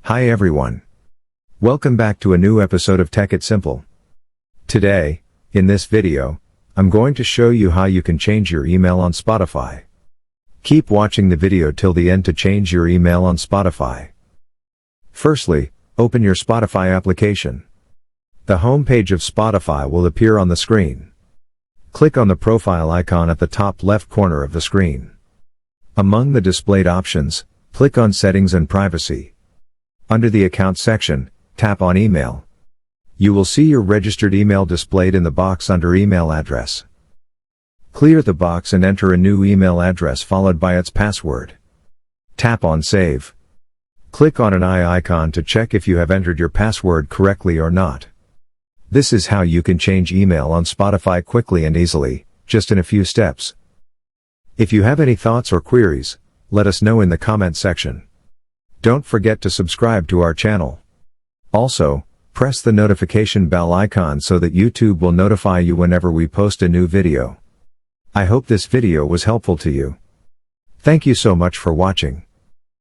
Hi everyone. Welcome back to a new episode of Tech It Simple. Today, in this video, I'm going to show you how you can change your email on Spotify. Keep watching the video till the end to change your email on Spotify. Firstly, open your Spotify application. The home page of Spotify will appear on the screen. Click on the profile icon at the top left corner of the screen. Among the displayed options, click on Settings and Privacy. Under the Account section, tap on Email. You will see your registered email displayed in the box under Email Address. Clear the box and enter a new email address followed by its password. Tap on Save. Click on an eye icon to check if you have entered your password correctly or not. This is how you can change email on Spotify quickly and easily, just in a few steps. If you have any thoughts or queries, let us know in the comment section. Don't forget to subscribe to our channel. Also, press the notification bell icon so that YouTube will notify you whenever we post a new video. I hope this video was helpful to you. Thank you so much for watching.